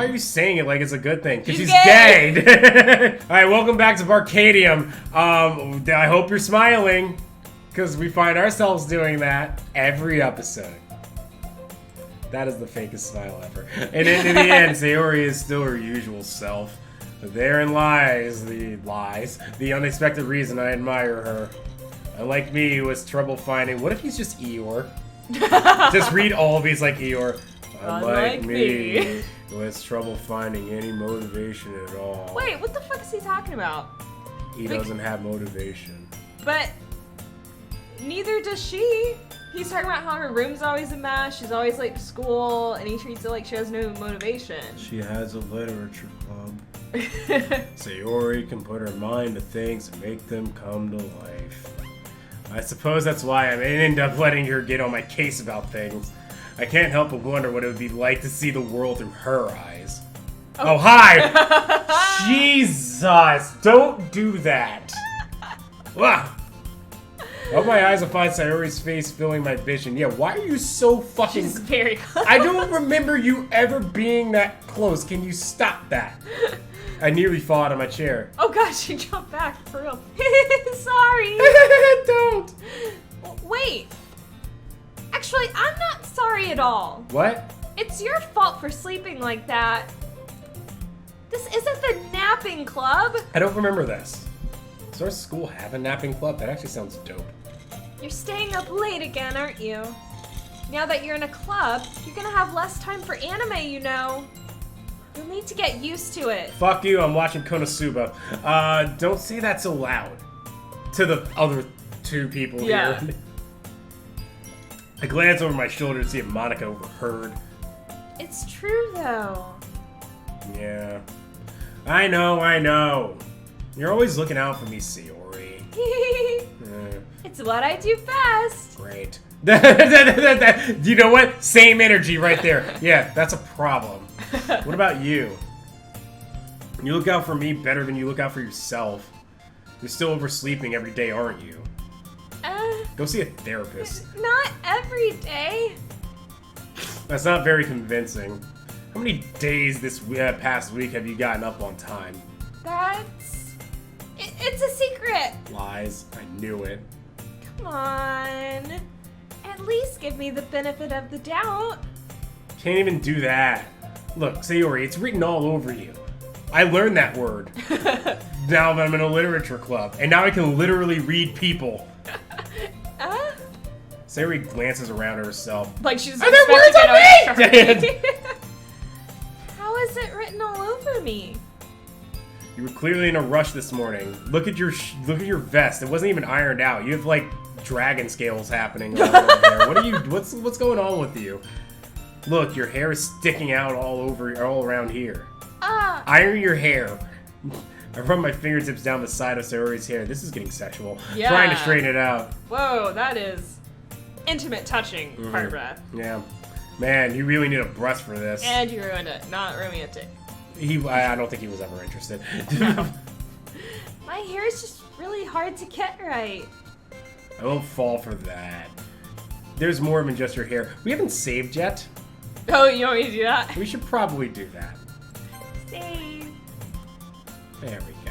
are you saying it like it's a good thing? Because she's gay! Alright, welcome back to Barcadium. I hope you're smiling, because we find ourselves doing that every episode. That is the fakest smile ever. And in the end, Sayori is still her usual self. But therein lies the unexpected reason I admire her. Unlike me, who has trouble finding... What if he's just Eeyore? Just read all of these like Eeyore. Unlike me, who has trouble finding any motivation at all. Wait, what the fuck is he talking about? He doesn't have motivation. But neither does she. He's talking about how her room's always a mess, she's always late to school, and he treats it like she has no motivation. She has a literature club. Sayori can put her mind to things and make them come to life. I suppose that's why I end up letting her get on my case about things. I can't help but wonder what it would be like to see the world through her eyes. Oh, hi! Jesus! Don't do that! Wow! I hope my eyes will find Sayori's face filling my vision. Yeah, why are you so fucking... She's very close. I don't remember you ever being that close. Can you stop that? I nearly fell out of my chair. Oh gosh, she jumped back, for real. Sorry! Don't! Wait. Actually, I'm not sorry at all. What? It's your fault for sleeping like that. This isn't the napping club. I don't remember this. Does our school have a napping club? That actually sounds dope. You're staying up late again, aren't you? Now that you're in a club, you're gonna have less time for anime, you know. You'll need to get used to it. Fuck you, I'm watching Konosuba. Don't say that so loud. To the other two people here. I glance over my shoulder to see if Monica overheard. It's true, though. Yeah. I know. You're always looking out for me, Sayori. It's what I do best. Great. You know what? Same energy right there. Yeah, that's a problem. What about you? You look out for me better than you look out for yourself. You're still oversleeping every day, aren't you? Go see a therapist. Not every day. That's not very convincing. How many days this past week have you gotten up on time? It's a secret. Lies. I knew it. Come on. At least give me the benefit of the doubt. Can't even do that. Look, Sayori, it's written all over you. I learned that word. Now that I'm in a literature club, and now I can literally read people. Sayori glances around herself. Like she's Are there words on me? How is it written all over me? You were clearly in a rush this morning. Look at your vest. It wasn't even ironed out. You have like dragon scales happening all over there. What are you? What's going on with you? Look, your hair is sticking out all around here. Iron your hair. I run my fingertips down the side of Sayori's hair. This is getting sexual. Yeah. Trying to straighten it out. Whoa, that is intimate touching, Barbara. Yeah. Man, you really need a brush for this. And you ruined it. Not romantic. I don't think he was ever interested. My hair is just really hard to get right. I won't fall for that. There's more than just your hair. We haven't saved yet. Oh, you want me to do that? We should probably do that. Save. There we go.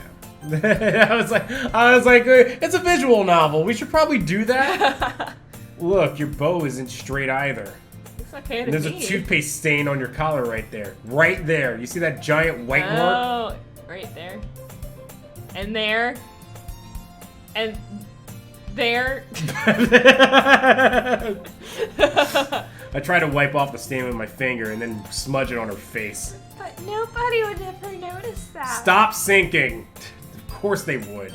I was like, it's a visual novel. We should probably do that. Look, your bow isn't straight either. It's okay to There's a toothpaste stain on your collar right there. Right there. You see that giant white mark? Oh, right there. And there. And there. I try to wipe off the stain with my finger and then smudge it on her face. But nobody would ever notice that. Stop sinking. Of course they would.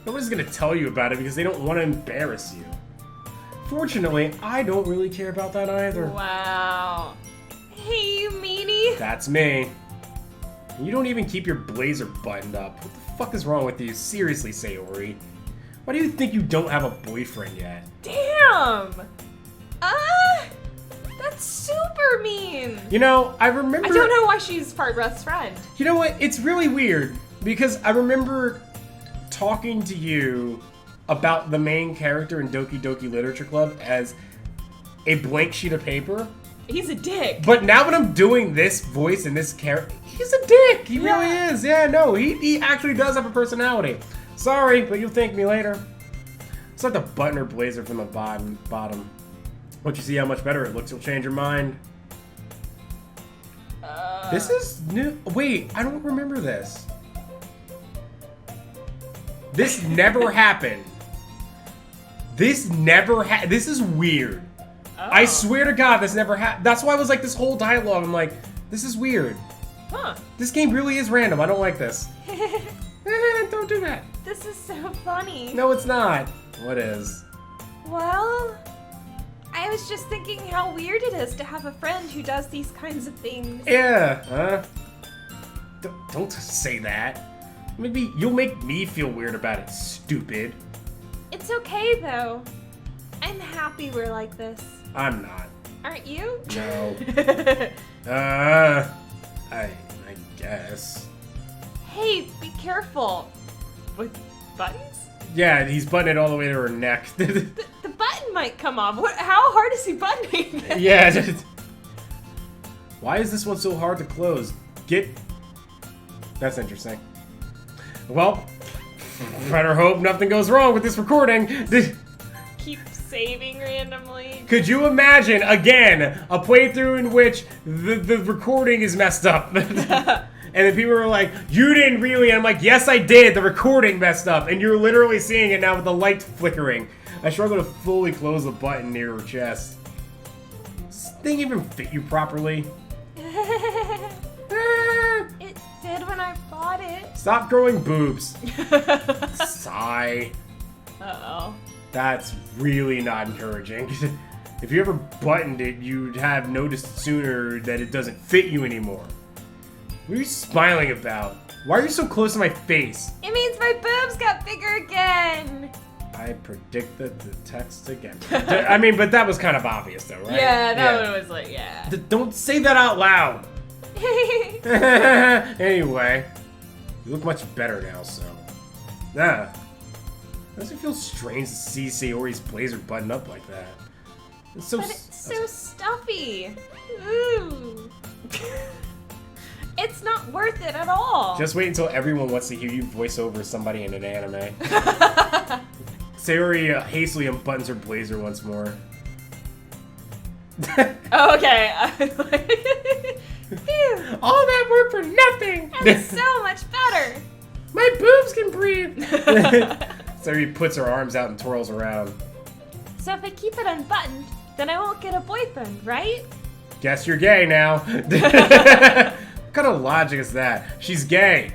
Nobody's gonna tell you about it because they don't want to embarrass you. Fortunately, I don't really care about that either. Wow. Hey, you meanie. That's me. You don't even keep your blazer buttoned up. What the fuck is wrong with you? Seriously, Sayori. Why do you think you don't have a boyfriend yet? Damn. That's super mean. You know, I remember... I don't know why she's part best friend. You know what? It's really weird because I remember talking to you about the main character in Doki Doki Literature Club as a blank sheet of paper. He's a dick. But now that I'm doing this voice and this character, he's a dick. He really is. Yeah, no, he actually does have a personality. Sorry, but you'll thank me later. Start to button her blazer from the bottom. Once you see how much better it looks, you'll change your mind. This is new. Wait, I don't remember this. This never happened. This is weird. Oh. I swear to God, this never happened. That's why I was like, this whole dialogue, I'm like, this is weird. Huh. This game really is random. I don't like this. Don't do that. This is so funny. No, it's not. What is? Well, I was just thinking how weird it is to have a friend who does these kinds of things. Yeah, don't say that. Maybe you'll make me feel weird about it, stupid. It's okay, though. I'm happy we're like this. I'm not. Aren't you? No. I guess. Hey, be careful. With buttons? Yeah, he's buttoning it all the way to her neck. The button might come off. How hard is he buttoning it? Yeah. Why is this one so hard to close? That's interesting. Well, better hope nothing goes wrong with this recording. Keep saving randomly. Could you imagine, again, a playthrough in which the recording is messed up? And then people are like, you didn't really. And I'm like, yes, I did. The recording messed up. And you're literally seeing it now with the light flickering. I struggle to fully close the button near her chest. Does this thing even fit you properly? It did when I bought it. Stop growing boobs. Sigh. Uh-oh. That's really not encouraging. If you ever buttoned it, you'd have noticed sooner that it doesn't fit you anymore. What are you smiling about? Why are you so close to my face? It means my boobs got bigger again. I predicted the text again. I mean, but that was kind of obvious though, right? Yeah, that one was like, yeah. Don't say that out loud. Anyway, you look much better now, so. Does it feel strange to see Sayori's blazer button up like that? It's so. But it's so stuffy. Ooh. It's not worth it at all. Just wait until everyone wants to hear you voice over somebody in an anime. Sayori hastily unbuttons her blazer once more. Oh, okay. All that work for nothing! That's so much better. My boobs can breathe! Sayori puts her arms out and twirls around. So if I keep it unbuttoned, then I won't get a boyfriend, right? Guess you're gay now. What kind of logic is that? She's gay.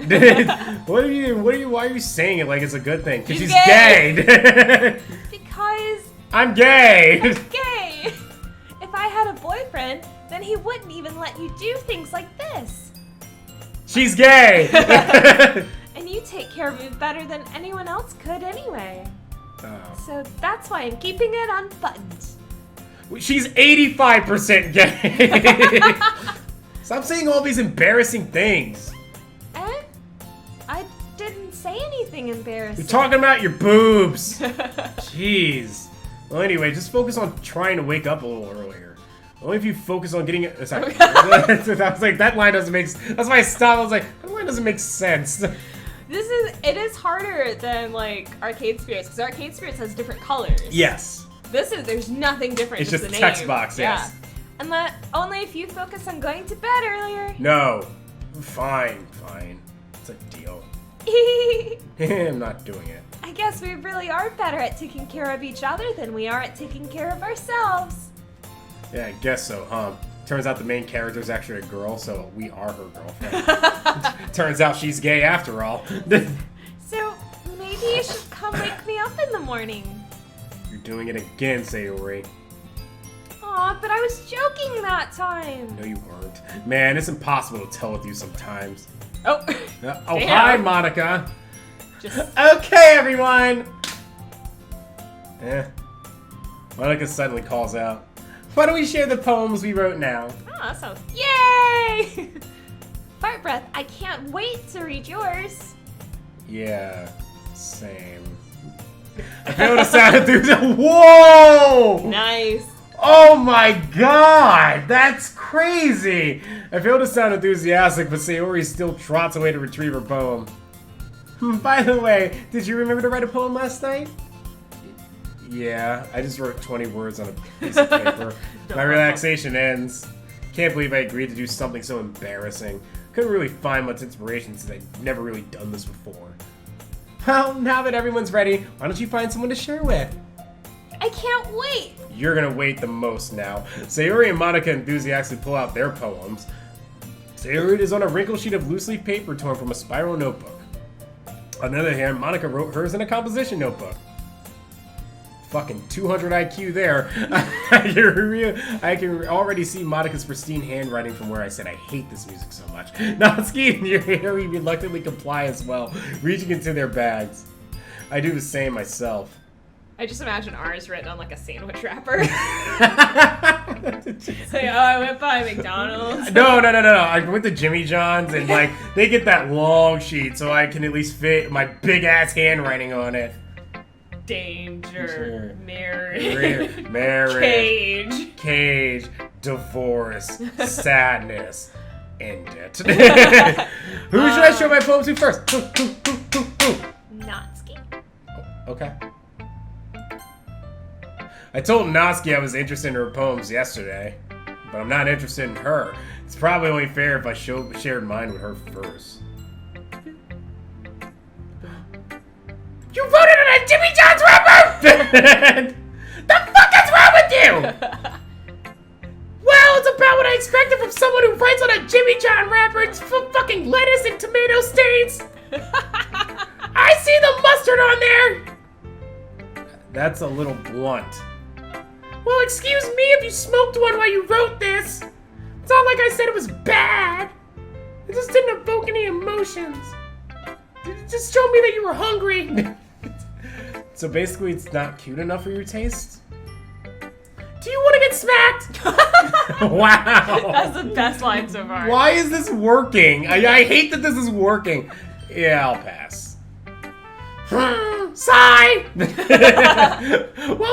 Why are you saying it like it's a good thing? Because she's gay. Because I'm gay. I'm gay. If I had a boyfriend, then he wouldn't even let you do things like this. She's gay. And you take care of me better than anyone else could anyway. Oh. So that's why I'm keeping it unbuttoned. She's 85% gay. Stop saying all these embarrassing things. I didn't say anything embarrassing. You're talking about your boobs. Jeez. Well, anyway, just focus on trying to wake up a little earlier. Only if you focus on getting it. Sorry. I was like, that line doesn't make sense. That's why I stopped. I was like, that line doesn't make sense. It is harder than like Arcade Spirits, because Arcade Spirits has different colors. Yes. There's nothing different. It's just the a text name. box, yes. Yeah. And that only if you focus on going to bed earlier. No. Fine. It's a deal. I'm not doing it. I guess we really are better at taking care of each other than we are at taking care of ourselves. Yeah, I guess so, huh? Turns out the main character is actually a girl, so we are her girlfriend. Turns out she's gay after all. So maybe you should come wake me up in the morning. You're doing it again, Sayori. Aw, but I was joking that time. No, you weren't. Man, it's impossible to tell with you sometimes. Oh. Oh, hi, Monica. Just... Okay, everyone. Monica suddenly calls out, why don't we share the poems we wrote now? Oh, that sounds... Yay! Fart breath, I can't wait to read yours. Yeah, same. I failed to sound through the... Whoa! Nice. Oh my god! That's crazy! I fail to sound enthusiastic, but Sayori still trots away to retrieve her poem. By the way, did you remember to write a poem last night? Yeah, I just wrote 20 words on a piece of paper. My relaxation ends. Can't believe I agreed to do something so embarrassing. Couldn't really find much inspiration since I'd never really done this before. Well, now that everyone's ready, why don't you find someone to share with? I can't wait! You're gonna wait the most now. Sayori and Monica enthusiastically pull out their poems. Sayori is on a wrinkled sheet of loose leaf paper torn from a spiral notebook. On the other hand, Monica wrote hers in a composition notebook. Fucking 200 IQ there. I can already see Monica's pristine handwriting from where I said I hate this music so much. Natsuki and Yuri reluctantly comply as well, reaching into their bags. I do the same myself. I just imagine ours written on like a sandwich wrapper. Like, oh, I went by McDonald's. No. I went to Jimmy John's and like they get that long sheet so I can at least fit my big ass handwriting on it. Danger, marriage, cage, divorce, sadness, end it. Who should I show my poems to first? Who? Natsuki. Oh, okay. I told Natsuki I was interested in her poems yesterday, but I'm not interested in her. It's probably only fair if I shared mine with her first. You wrote it on a Jimmy John's wrapper! The fuck is wrong with you? Well, it's about what I expected from someone who writes on a Jimmy John wrapper. It's fucking lettuce and tomato stains. I see the mustard on there. That's a little blunt. Well, excuse me if you smoked one while you wrote this. It's not like I said it was bad. It just didn't evoke any emotions. It just showed me that you were hungry. So basically, it's not cute enough for your taste? Do you want to get smacked? Wow. That's the best line so far. Why is this working? I hate that this is working. Yeah, I'll pass. Sigh! Well,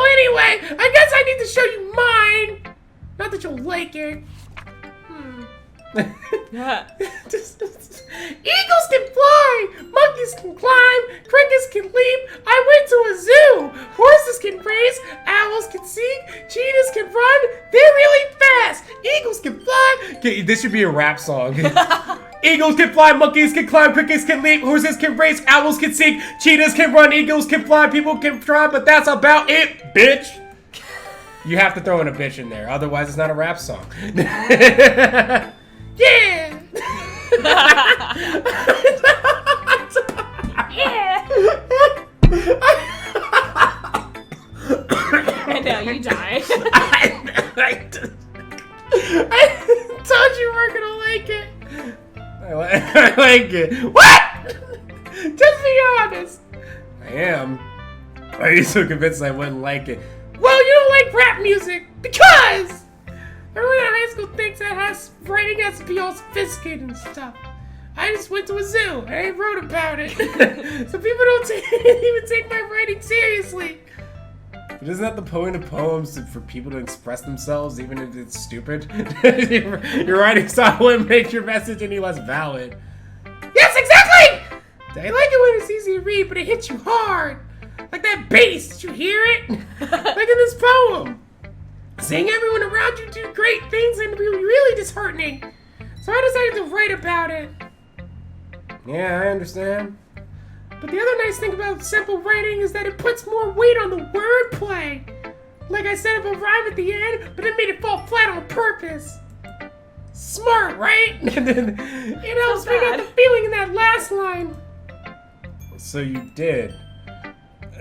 anyway, I guess I need to show you mine. Not that you'll like it. Eagles can fly, monkeys can climb, crickets can leap. I went to a zoo. Horses can race, owls can sing, cheetahs can run. They're really fast. Eagles can fly. Okay, this should be a rap song. Eagles can fly, monkeys can climb, crickets can leap, horses can race, owls can sing, cheetahs can run, eagles can fly, people can try, but that's about it, bitch. You have to throw in a bitch in there, otherwise it's not a rap song. Yeah! Yeah! And now you die. I told you weren't gonna like it. I like it. What? Just be honest. I am. Why are you so convinced I wouldn't like it? Well, you don't like rap music because everyone in high school thinks that writing has to be all sophisticated and stuff. I just went to a zoo and I wrote about it. So people don't even take my writing seriously. But isn't that the point of poems, for people to express themselves even if it's stupid? Your writing style wouldn't make your message any less valid. Yes, exactly! I like it when it's easy to read, but it hits you hard. Like that bass, did you hear it? Like in this poem. Seeing everyone around you do great things can be really disheartening. So I decided to write about it. Yeah, I understand. But the other nice thing about simple writing is that it puts more weight on the wordplay. Like I said up a rhyme at the end, but it made it fall flat on purpose. Smart, right? It helps bring out the feeling in that last line. So you did.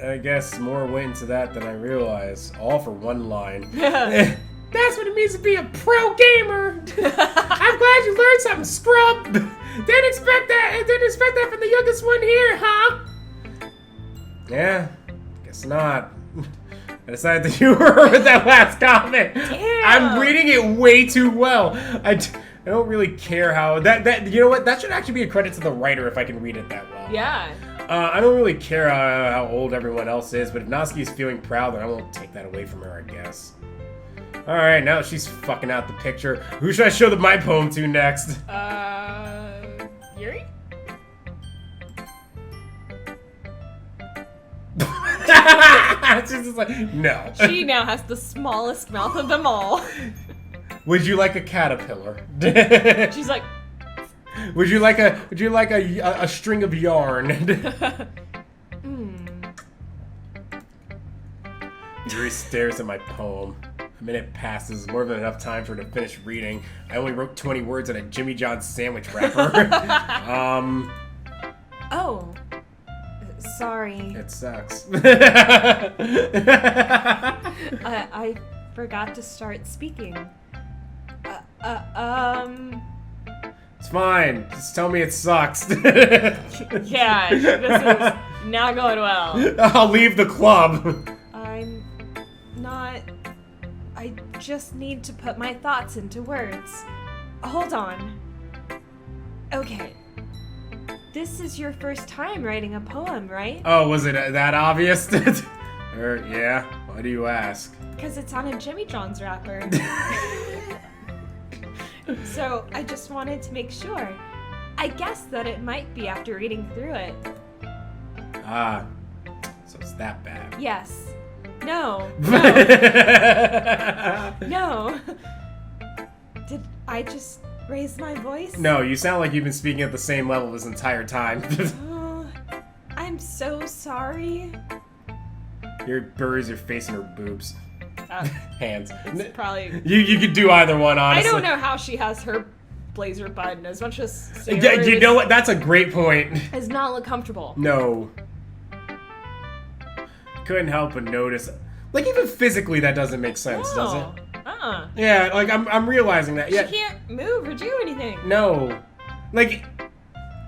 I guess more went into that than I realized. All for one line. That's what it means to be a pro gamer. I'm glad you learned something, scrub. Didn't expect that from the youngest one here, huh? Yeah, guess not. I decided that you were with that last comment. Damn. I'm reading it way too well. I don't really care how that. You know what? That should actually be a credit to the writer if I can read it that well. Yeah. I don't really care how old everyone else is, but if Natsuki is feeling proud, then I won't take that away from her, I guess. Alright, now she's fucking out the picture. Who should I show my poem to next? Yuri? She's just like, no. She now has the smallest mouth of them all. Would you like a caterpillar? She's like, Would you like a string of yarn? Yuri stares at my poem. A minute passes, more than enough time for her to finish reading. I only wrote 20 words on a Jimmy John's sandwich wrapper. oh. Sorry. It sucks. I forgot to start speaking. It's fine. Just tell me it sucks. Yeah, this is not going well. I'll leave the club. I'm not... I just need to put my thoughts into words. Hold on. Okay. This is your first time writing a poem, right? Oh, was it that obvious? Yeah. Why do you ask? Because it's on a Jimmy John's wrapper. So, I just wanted to make sure. I guessed that it might be after reading through it. Ah. So it's that bad. Yes. No. No. Did I just raise my voice? No, you sound like you've been speaking at the same level this entire time. Oh, I'm so sorry. Your buries your face in her boobs. Hands. It's probably... You could do either one, honestly. I don't know how she has her blazer button as much as Yeah, you know what? That's a great point. Does not look comfortable. No. Couldn't help but notice. Like, even physically, that doesn't make sense, does it? Yeah, like, I'm realizing that. Yeah. She can't move or do anything. No. Like,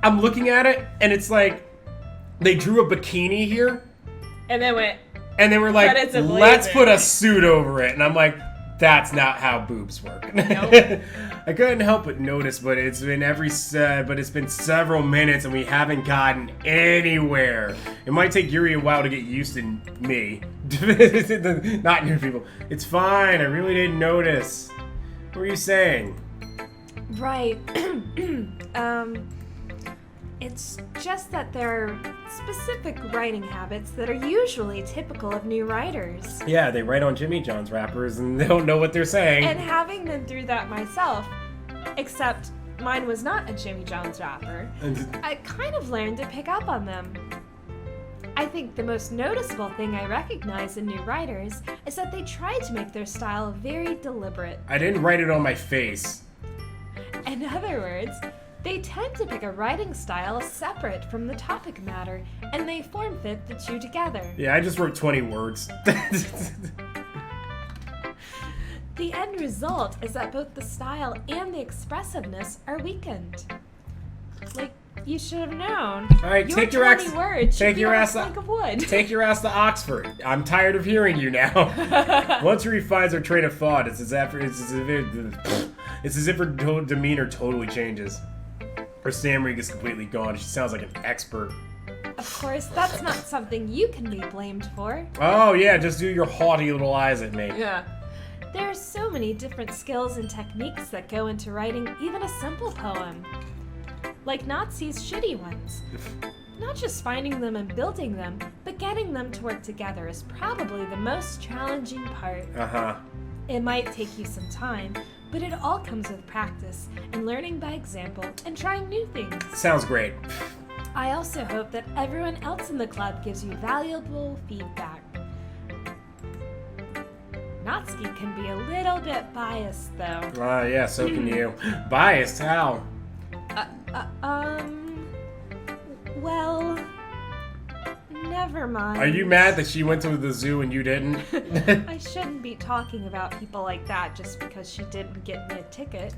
I'm looking at it, and it's like, they drew a bikini here. And then went... And they were like, But it's a let's blazer. put a suit over it. And I'm like, that's not how boobs work. Nope. I couldn't help but notice, but it's been several minutes and we haven't gotten anywhere. It might take Yuri a while to get used to me. Not new people. It's fine. I really didn't notice. What were you saying? Right. It's just that there are specific writing habits that are usually typical of new writers. Yeah, they write on Jimmy John's wrappers and they don't know what they're saying. And having been through that myself, except mine was not a Jimmy John's wrapper, I kind of learned to pick up on them. I think the most noticeable thing I recognize in new writers is that they try to make their style very deliberate. I didn't write it on my face. In other words, they tend to pick a writing style separate from the topic matter, and they form fit the two together. Yeah, I just wrote 20 words. The end result is that both the style and the expressiveness are weakened. Like, you should have known. All right, your take your 20 ass. words should Take be your on a ass. plank of wood. Take your ass to Oxford. I'm tired of hearing you now. Once Yuri finds her train of thought, it's as if her demeanor totally changes. Her stammering is completely gone. She sounds like an expert. Of course, that's not something you can be blamed for. Oh yeah, just do your haughty little eyes at me. Yeah. There are so many different skills and techniques that go into writing even a simple poem. Like Natsuki's shitty ones. Not just finding them and building them, but getting them to work together is probably the most challenging part. Uh-huh. It might take you some time, but it all comes with practice and learning by example and trying new things. Sounds great. I also hope that everyone else in the club gives you valuable feedback. Natsuki can be a little bit biased, though. Yeah, so can you. Biased? How? Well, never mind. Are you mad that she went to the zoo and you didn't? I shouldn't be talking about people like that just because she didn't get me a ticket.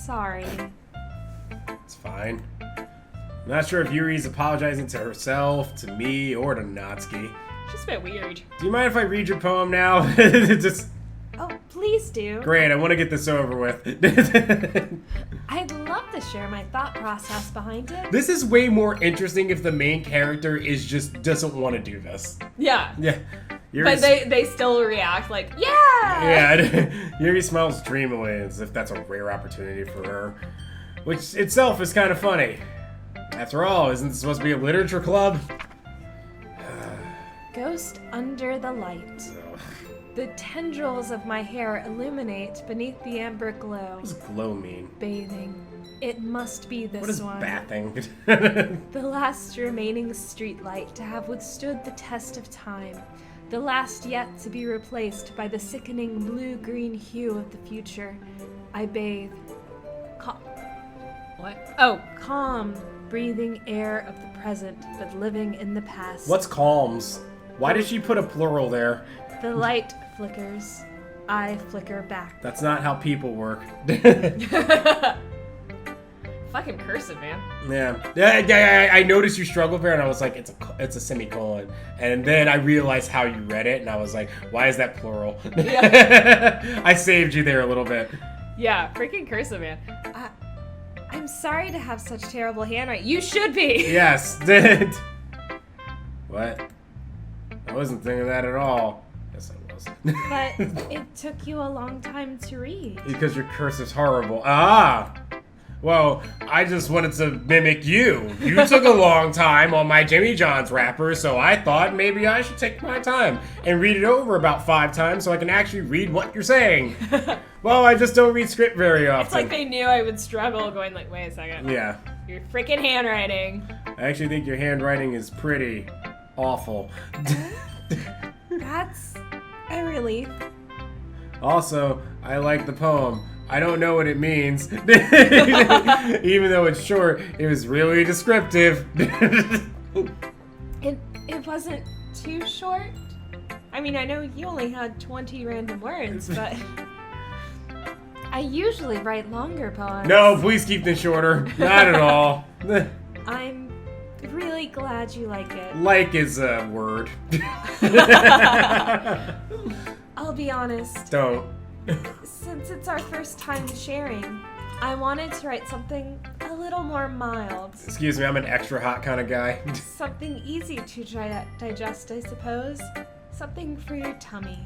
Sorry. It's fine. I'm not sure if Yuri's apologizing to herself, to me, or to Natsuki. She's a bit weird. Do you mind if I read your poem now? Just Oh, please do. great, I want to get this over with. I'd love to share my thought process behind it. This is way more interesting if the main character doesn't want to do this. Yeah. Yeah. Yuri But they still react like, yeah! Yeah, Yuri smiles dreamily as if that's a rare opportunity for her. Which itself is kind of funny. After all, isn't this supposed to be a literature club? Ghost under the light. The tendrils of my hair illuminate beneath the amber glow. What does glow mean? Bathing. It must be this one. What is bathing? The last remaining streetlight to have withstood the test of time. The last yet to be replaced by the sickening blue-green hue of the future. I bathe. What? Oh, calm, breathing air of the present, but living in the past. What's calms? Why did she put a plural there? The light flickers. I flicker back. That's not how people work. Fucking cursive, man. Yeah. I noticed you struggled there, and I was like, it's a semicolon. And then I realized how you read it, and I was like, why is that plural? Yeah. I saved you there a little bit. Yeah, freaking cursive, man. I'm sorry to have such terrible handwriting. You should be. Yes. What? I wasn't thinking that at all. Yes, I was. But it took you a long time to read. Because your cursive's horrible. Ah! Well, I just wanted to mimic you. You took a long time on my Jimmy John's wrapper, so I thought maybe I should take my time and read it over about 5 times so I can actually read what you're saying. Well, I just don't read script very often. It's like they knew I would struggle going like, wait a second. Yeah. Your freaking handwriting. I actually think your handwriting is pretty awful. That's a relief. Also, I like the poem. I don't know what it means. Even though it's short, it was really descriptive. It wasn't too short. I mean, I know you only had 20 random words, but I usually write longer poems. No, please keep this shorter. Not at all. I'm really glad you like it. Like is a word. I'll be honest. Don't. Since it's our first time sharing, I wanted to write something a little more mild. Excuse me, I'm an extra hot kind of guy. Something easy to digest, I suppose. Something for your tummy.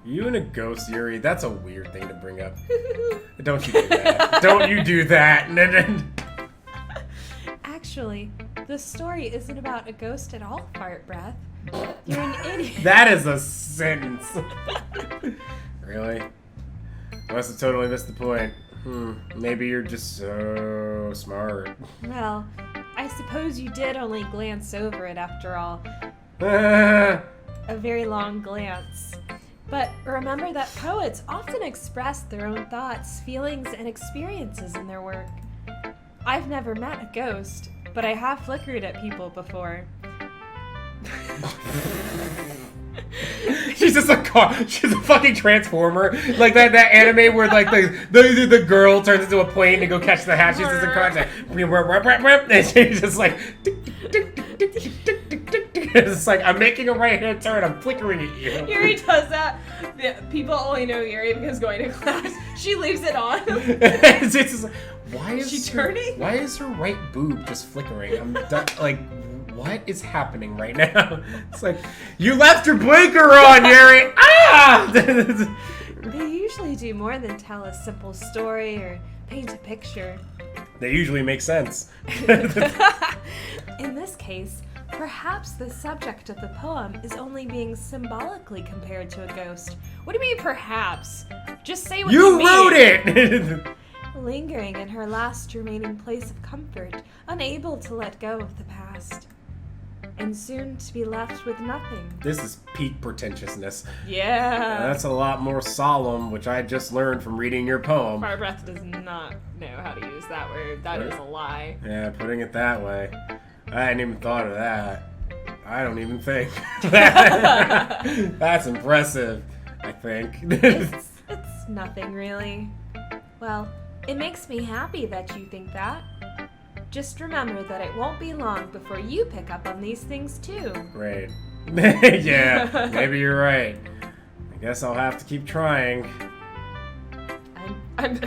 You and a ghost, Yuri, that's a weird thing to bring up. Don't you do that. Don't you do that. Actually, the story isn't about a ghost at all, Fart Breath. You're an idiot. That is a sentence. Really? I must have totally missed the point. Maybe you're just so smart. Well, I suppose you did only glance over it after all. A very long glance. But remember that poets often express their own thoughts, feelings, and experiences in their work. I've never met a ghost, but I have flickered at people before. She's just a car. She's a fucking transformer, like that anime where like the girl turns into a plane to go catch the hat. She's just a car, and she's just like, it's like I'm making a right hand turn. I'm flickering at you. Yuri does that. People only know Yuri because going to class. She leaves it on. It's just like, why is she turning? Why is her right boob just flickering? I'm like. What is happening right now? It's like, you left your blinker on, Yuri! Ah! They usually do more than tell a simple story or paint a picture. They usually make sense. In this case, perhaps the subject of the poem is only being symbolically compared to a ghost. What do you mean, perhaps? Just say what you mean. You wrote it! Lingering in her last remaining place of comfort, unable to let go of the past. And soon to be left with nothing. This is peak pretentiousness. Yeah. That's a lot more solemn, which I just learned from reading your poem. Far Breath does not know how to use that word. That is a lie. Yeah, putting it that way. I hadn't even thought of that. I don't even think. That's impressive, I think. It's nothing, really. Well, it makes me happy that you think that. Just remember that it won't be long before you pick up on these things too. Great. Yeah, maybe you're right. I guess I'll have to keep trying. I'm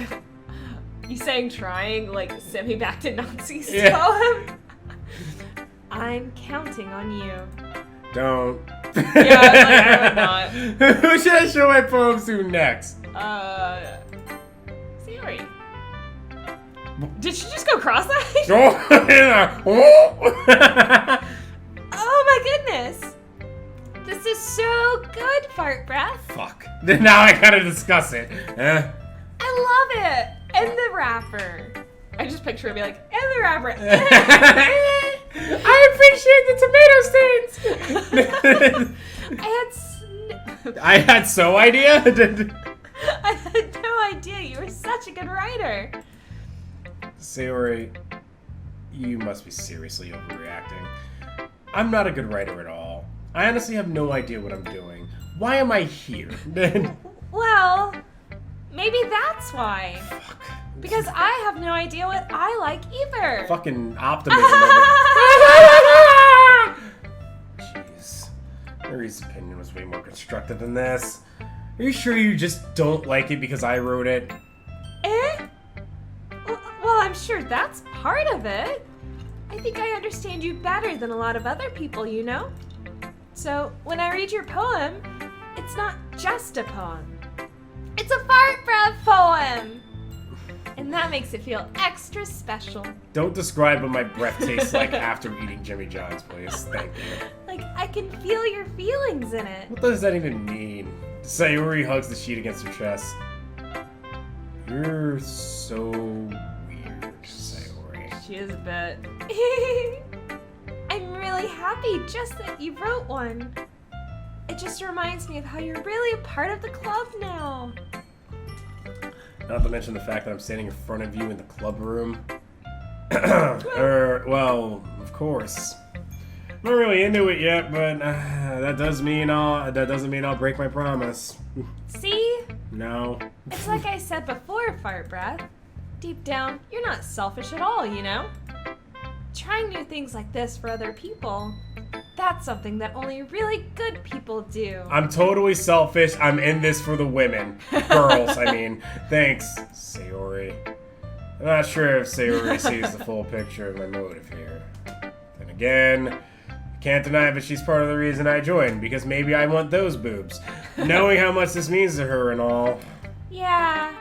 you saying trying like send me back to Nazi's yeah. poem? I'm counting on you. Don't. Yeah, I would not. Who should I show my poems to next? Sayori. Did she just go cross-eyed? Oh my goodness. This is so good, Fart Breath. Fuck. Now I gotta discuss it. I love it. And the rapper. I just picture it be like, and the rapper. I appreciate the tomato stains. I had so idea. I had no idea. You were such a good writer. Sayori, you must be seriously overreacting. I'm not a good writer at all. I honestly have no idea what I'm doing. Why am I here? Well, maybe that's why. Fuck. Because I have no idea what I like either. Fucking optimism. Jeez. Mary's opinion was way more constructive than this. Are you sure you just don't like it because I wrote it? Well, I'm sure that's part of it. I think I understand you better than a lot of other people, you know? So, when I read your poem, it's not just a poem. It's a fart breath poem! And that makes it feel extra special. Don't describe what my breath tastes like after eating Jimmy John's, please. Thank you. Like, I can feel your feelings in it. What does that even mean? Sayori hugs the sheet against her chest. You're so weird, Sayori. She is a bit. I'm really happy just that you wrote one. It just reminds me of how you're really a part of the club now. Not to mention the fact that I'm standing in front of you in the club room. Well, of course. Not really into it yet, but that doesn't mean I'll break my promise. See? No. It's like I said before, Fart Breath. Deep down, you're not selfish at all, you know? Trying new things like this for other people, that's something that only really good people do. I'm totally selfish. I'm in this for the women. Girls, I mean. Thanks, Sayori. I'm not sure if Sayori sees the full picture of my motive here. Then again, I can't deny that she's part of the reason I joined, because maybe I want those boobs. Knowing how much this means to her and all. Yeah.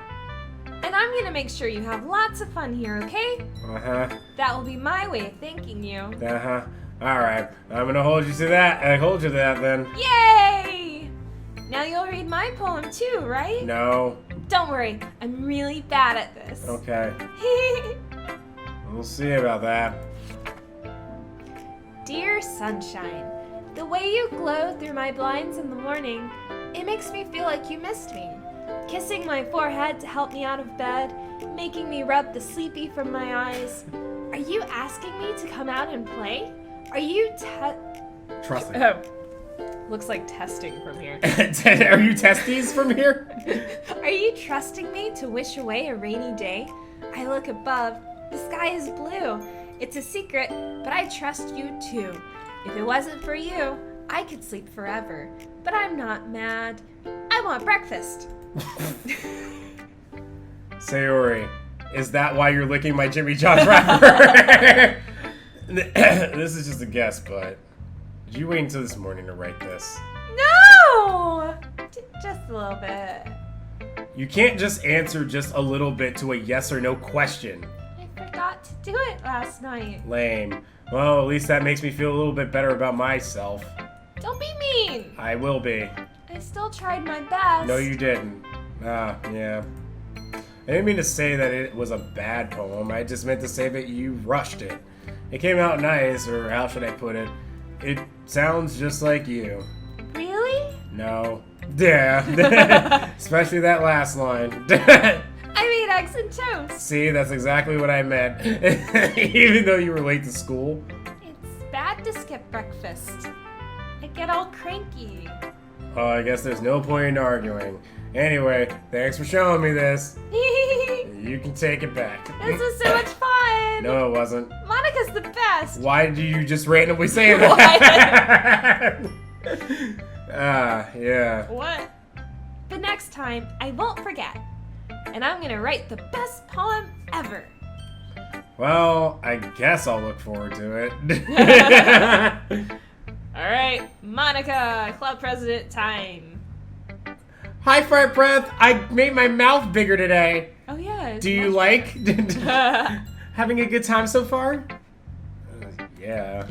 And I'm gonna make sure you have lots of fun here, okay? Uh-huh. That will be my way of thanking you. Uh-huh. Alright. I'm gonna hold you to that. I hold you to that then. Yay! Now you'll read my poem too, right? No. Don't worry, I'm really bad at this. Okay. We'll see about that. Dear sunshine, the way you glow through my blinds in the morning, it makes me feel like you missed me. Kissing my forehead to help me out of bed, making me rub the sleepy from my eyes. Are you asking me to come out and play? Are you Trusting. Oh, looks like testing from here. Are you testies from here? Are you trusting me to wish away a rainy day? I look above. The sky is blue. It's a secret, but I trust you too. If it wasn't for you, I could sleep forever. But I'm not mad. I want breakfast. Sayori, is that why you're licking my Jimmy John's wrapper? This is just a guess, but did you wait until this morning to write this? No! Just a little bit. You can't just answer just a little bit to a yes or no question. I forgot to do it last night. Lame. Well, at least that makes me feel a little bit better about myself. Don't be mean. I will be. I still tried my best. No, you didn't. Yeah. I didn't mean to say that it was a bad poem. I just meant to say that you rushed it. It came out nice, or how should I put it? It sounds just like you. Really? No. Yeah. Especially that last line. I made eggs and toast. See, that's exactly what I meant. Even though you were late to school. It's bad to skip breakfast. I get all cranky. Oh, I guess there's no point in arguing. Anyway, thanks for showing me this. You can take it back. This was so much fun. No, it wasn't. Monica's the best. Why did you just randomly say that? Yeah. What? But next time, I won't forget. And I'm gonna write the best poem ever. Well, I guess I'll look forward to it. Alright, Monica, club president time. Hi, Fart Breath. I made my mouth bigger today. Oh, yeah. Do you like having a good time so far? Yeah.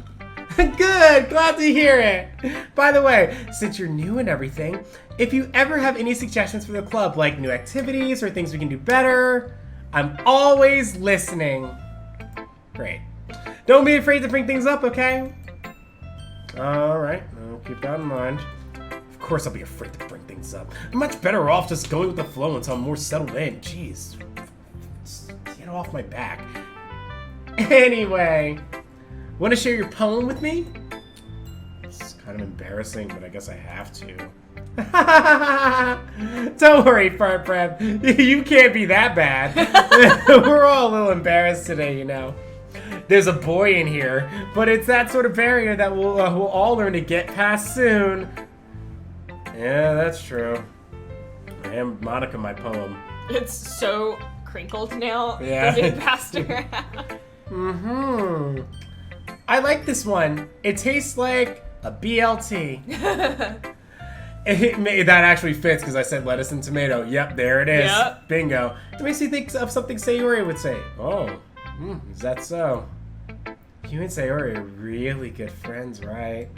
Good. Glad to hear it. By the way, since you're new and everything, if you ever have any suggestions for the club, like new activities or things we can do better, I'm always listening. Great. Don't be afraid to bring things up, okay? All right. I'll keep that in mind. Of course I'll be afraid to bring things up. I'm much better off just going with the flow until I'm more settled in. Jeez. Just get off my back. Anyway, want to share your poem with me? It's kind of embarrassing, but I guess I have to. Don't worry, Fart Breath. You can't be that bad. We're all a little embarrassed today, you know. There's a boy in here, but it's that sort of barrier that we'll all learn to get past soon. Yeah, that's true. I am Monica, my poem. It's so crinkled now. Yeah. Getting passed around. Mm-hmm. I like this one. It tastes like a BLT. That actually fits because I said lettuce and tomato. Yep, there it is. Yep. Bingo. It makes me think of something Sayori would say. Oh, is that so? You and Sayori are really good friends, right?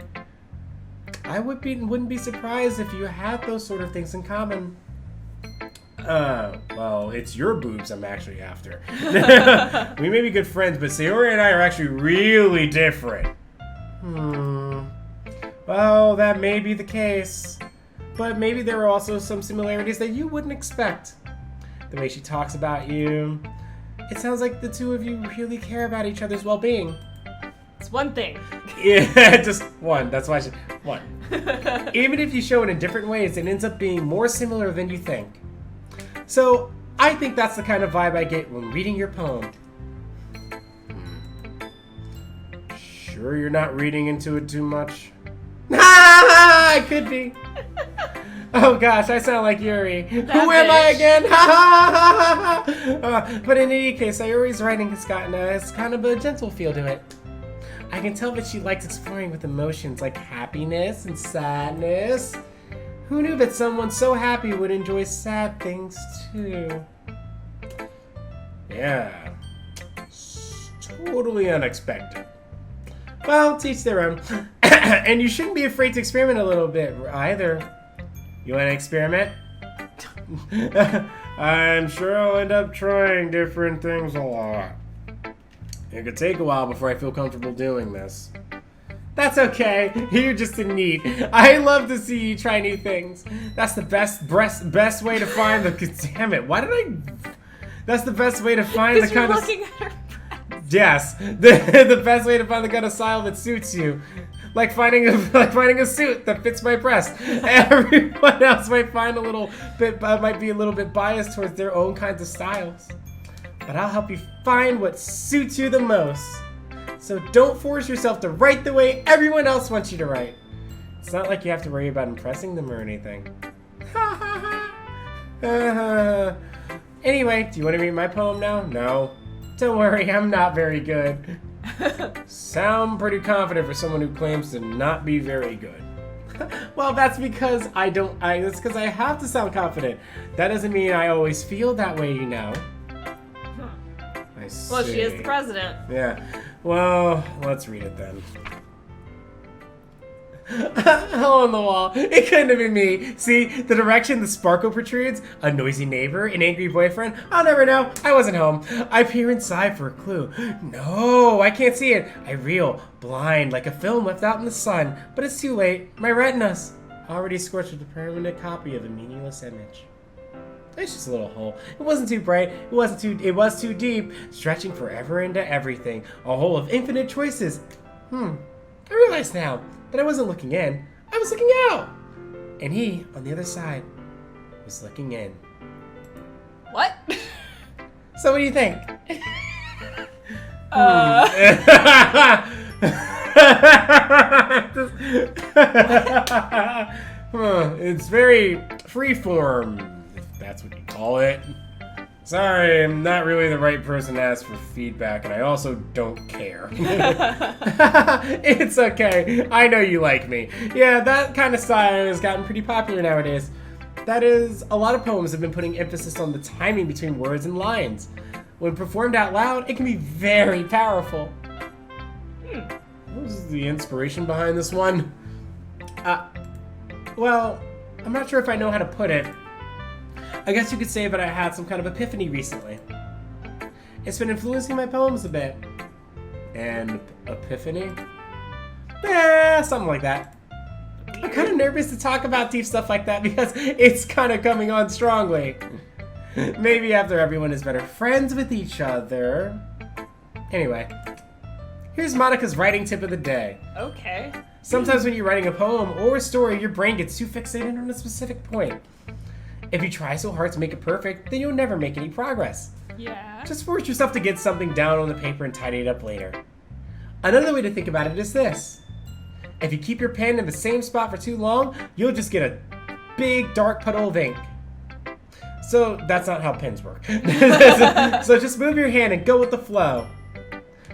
I wouldn't be surprised if you had those sort of things in common. Well, it's your boobs I'm actually after. We may be good friends, but Sayori and I are actually really different. Well, that may be the case. But maybe there are also some similarities that you wouldn't expect. The way she talks about you. It sounds like the two of you really care about each other's well-being. It's one thing. Yeah, just one. That's why one. Even if you show it in different ways, it ends up being more similar than you think. So, I think that's the kind of vibe I get when reading your poem. Sure you're not reading into it too much? I could be. Oh gosh, I sound like Yuri. Who am I again? But in any case, Sayori's writing has kind of a gentle feel to it. I can tell that she likes exploring with emotions like happiness and sadness. Who knew that someone so happy would enjoy sad things too? Yeah. It's totally unexpected. Well, teach their own. And you shouldn't be afraid to experiment a little bit either. You want to experiment? I'm sure I'll end up trying different things a lot. It could take a while before I feel comfortable doing this. That's okay. You're just a neat. I love to see you try new things. That's the best way to find the... Damn it. Why did I... That's the best way to find the kind of... looking at her. Yes. The best way to find the kind of style that suits you. Like finding a suit that fits my breast. Everyone else might be a little bit biased towards their own kinds of styles. But I'll help you find what suits you the most. So don't force yourself to write the way everyone else wants you to write. It's not like you have to worry about impressing them or anything. Anyway, do you want to read my poem now? No. Don't worry, I'm not very good. Sound pretty confident for someone who claims to not be very good. Well, that's because that's because I have to sound confident. That doesn't mean I always feel that way, you know. I see. Well, she is the president. Yeah. Well, let's read it then. Hole in the wall. It couldn't have been me. See, the direction the sparkle protrudes, a noisy neighbor, an angry boyfriend. I'll never know. I wasn't home. I peer inside for a clue. No, I can't see it. I reel, blind, like a film left out in the sun. But it's too late. My retina's already scorched with a permanent copy of a meaningless image. It's just a little hole. It wasn't too bright. It was too deep, stretching forever into everything. A hole of infinite choices. I realize now that I wasn't looking in. I was looking out. And he, on the other side, was looking in. What? So what do you think? It's very freeform, if that's what you call it. Sorry, I'm not really the right person to ask for feedback, and I also don't care. It's okay. I know you like me. Yeah, that kind of style has gotten pretty popular nowadays. That is, a lot of poems have been putting emphasis on the timing between words and lines. When performed out loud, it can be very powerful. What was the inspiration behind this one? Well, I'm not sure if I know how to put it. I guess you could say that I had some kind of epiphany recently. It's been influencing my poems a bit. An epiphany? Something like that. I'm kind of nervous to talk about deep stuff like that because it's kind of coming on strongly. Maybe after everyone is better friends with each other. Anyway, here's Monica's writing tip of the day. Okay. Sometimes when you're writing a poem or a story, your brain gets too fixated on a specific point. If you try so hard to make it perfect, then you'll never make any progress. Yeah. Just force yourself to get something down on the paper and tidy it up later. Another way to think about it is this. If you keep your pen in the same spot for too long, you'll just get a big dark puddle of ink. So that's not how pens work. So just move your hand and go with the flow.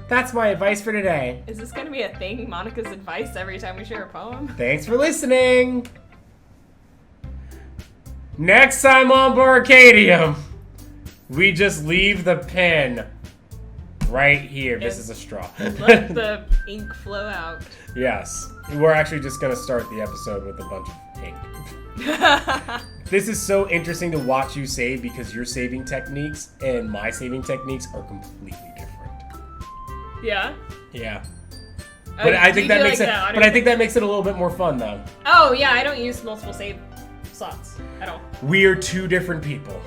That's my advice for today. Is this going to be a thing, Monica's advice, every time we share a poem? Thanks for listening. Next time on Barcadium, we just leave the pen right here. This is a straw. Let the ink flow out. Yes. We're actually just going to start the episode with a bunch of ink. This is so interesting to watch you save because your saving techniques and my saving techniques are completely different. Yeah? Yeah. But I think that makes it. But I think that makes it a little bit more fun, though. Oh yeah, I don't use multiple save slots at all. We are two different people.